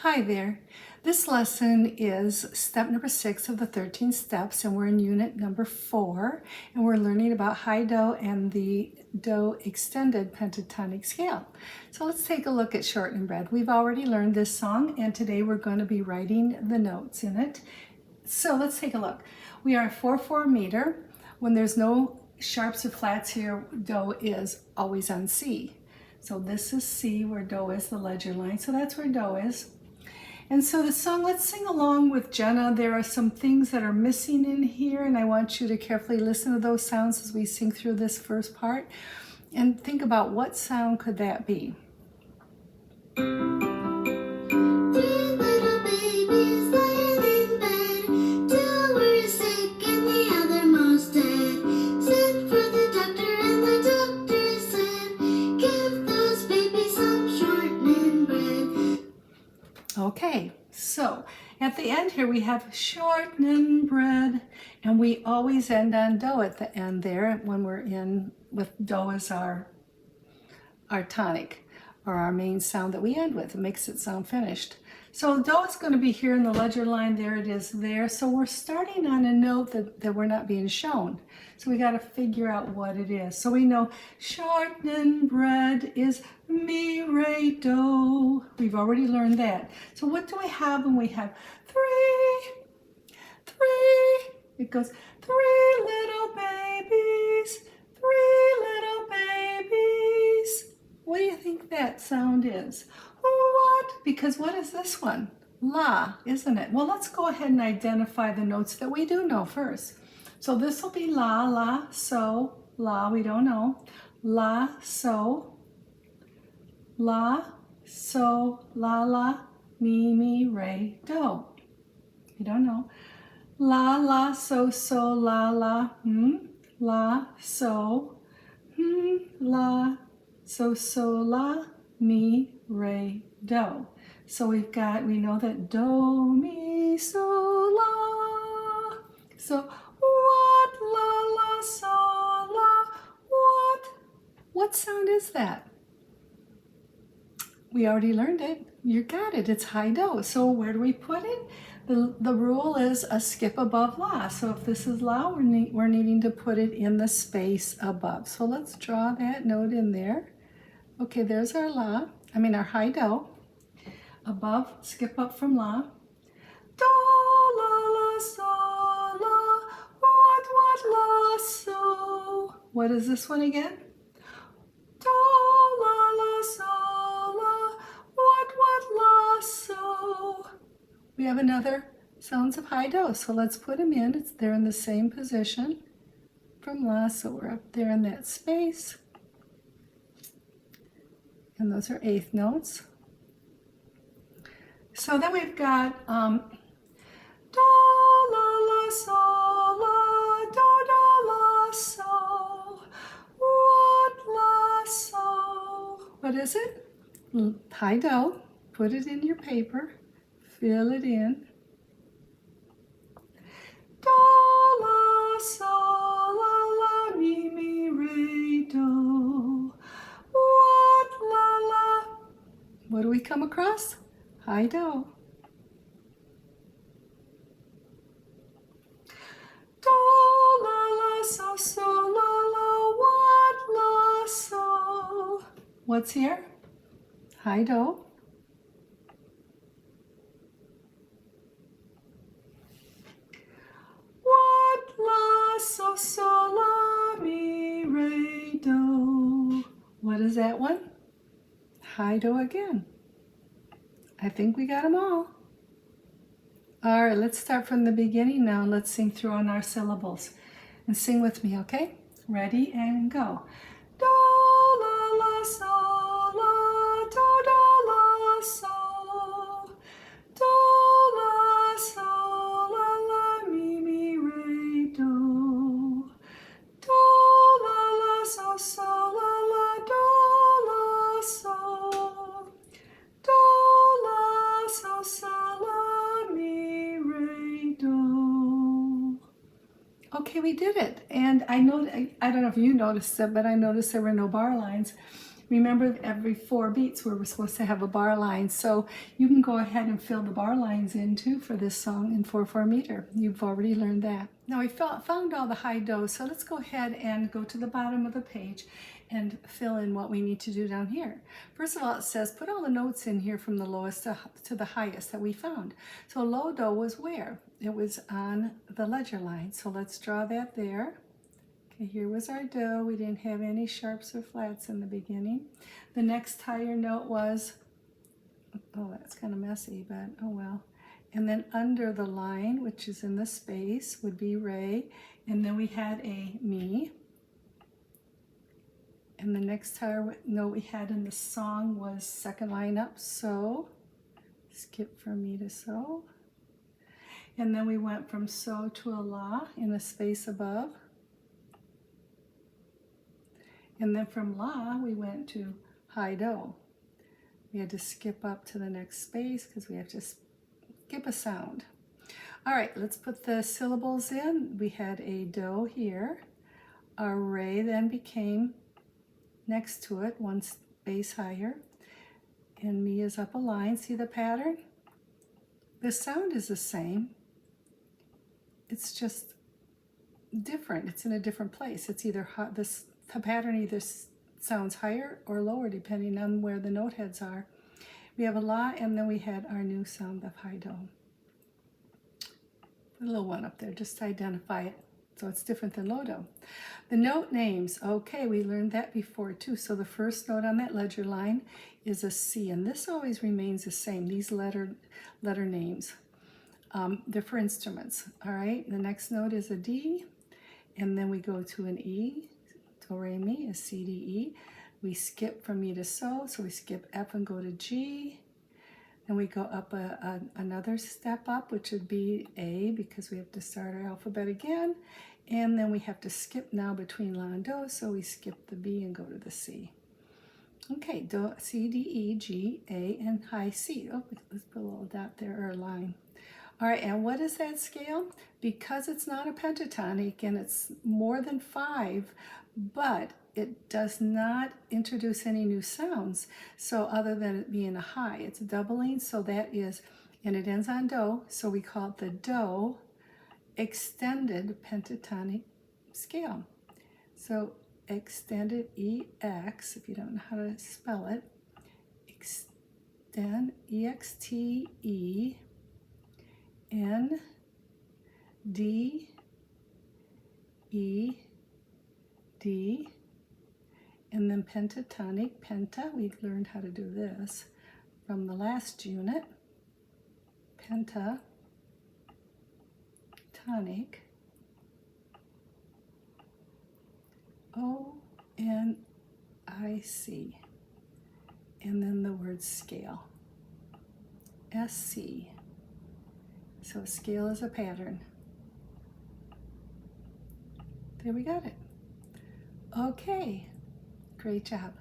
Hi there. This lesson is step number 6 of the 13 steps, and we're in unit number 4, and we're learning about high Do and the Do extended pentatonic scale. So let's take a look at shortened bread. We've already learned this song, and today we're going to be writing the notes in it. So let's take a look. We are 4/4 meter. When there's no sharps or flats here, Do is always on C. So this is C, where Do is the ledger line. So that's where Do is. And so the song, let's sing along with Jenna. There are some things that are missing in here, and I want you to carefully listen to those sounds as we sing through this first part and think about what sound could that be. Okay, so at the end here we have shortening bread, and we always end on Do at the end there when we're in with Do as our tonic, or our main sound that we end with. It makes it sound finished. So Do is going to be here in the ledger line. There it is there. So we're starting on a note that we're not being shown. So we got to figure out what it is. So we know shortening bread is Mi, Re, Do. We've already learned that. So what do we have when we have three? It goes three little babies, three little babies. What do you think that sound is? What? Because what is this one? La, isn't it? Well, let's go ahead and identify the notes that we do know first. So this will be la, la, so, la, we don't know. La, so, la, mi, re, do. We don't know. La, so, la, la, so, la, so, la, mi, re, do. So we know that Do, mi, so, la. So what, la, so, la, what? What sound is that? We already learned it. You got it. It's high Do. So where do we put it? The rule is a skip above La. So if this is La, we're needing to put it in the space above. So let's draw that note in there. Okay, there's our our high Do. Above, skip up from La. Do, la, so, la. What, la, so. What is this one again? Do, la, so, la. What, la, so. We have another sounds of high Do. So let's put them in. They're in the same position from La. So we're up there in that space. And those are eighth notes. So then we've got Do, la, so, la, do, la, so. What, la, so. What is it? High Do. Put it in your paper. Fill it in. Do, la, so, la, mi, re, do. What, la. What do we come across? High Do. Do, la, so, la, what, la, so. What's here? High Do. What, la, so, la, mi, re, do. What is that one? High Do again. I think we got them all. All right, let's start from the beginning now. Let's sing through on our syllables. And sing with me, okay? Ready and go. Do, la, so, la, do, la, so. Do, la, so, la, mi, re, do. Do, la, so, la, do, la, so. Do, la, so, la, mi, re, do. Okay, we did it. And I don't know if you noticed it, but I noticed there were no bar lines. Remember, every 4 beats we're supposed to have a bar line, so you can go ahead and fill the bar lines in too for this song in 4/4 meter. You've already learned that. Now we found all the high do, so let's go ahead and go to the bottom of the page and fill in what we need to do down here. First of all, it says put all the notes in here from the lowest to the highest that we found. So low do was where? It was on the ledger line, so let's draw that there. Okay, here was our do. We didn't have any sharps or flats in the beginning. The next higher note was, oh, that's kind of messy, but oh well. And then under the line, which is in the space, would be re. And then we had a mi. And the next higher note we had in the song was second line up, so. Skip from mi to so. And then we went from so to a la in a space above. And then from la, we went to high do. We had to skip up to the next space because we have to skip a sound. All right, let's put the syllables in. We had a do here. Our re then became next to it, one space higher. And mi is up a line. See the pattern? The sound is the same. It's just different. It's in a different place. It's either the pattern either sounds higher or lower depending on where the note heads are. We have a la, and then we had our new sound of high do. A little one up there just to identify it, so it's different than low do. The note names, okay, we learned that before too. So the first note on that ledger line is a C, and this always remains the same, these letter names. They're for instruments, all right? The next note is a D, and then we go to an E. Do, re, mi is C, D, E. We skip from mi to so we skip F and go to G. Then we go up another step up, which would be A, because we have to start our alphabet again. And then we have to skip now between la and do, so we skip the B and go to the C. Okay, do, C, D, E, G, A, and high C. Oh, let's put a little dot there, or a line. All right, and what is that scale? Because it's not a pentatonic and it's more than 5, but it does not introduce any new sounds. So other than it being a high, it's doubling, so that is, and it ends on do, so we call it the do extended pentatonic scale. So extended EX, if you don't know how to spell it, extend EXTE N D E D, and then pentatonic, penta, we learned how to do this from the last unit, pentatonic, O-N-I-C, and then the word scale, S-C. So scale is a pattern. There we got it. Okay, great job.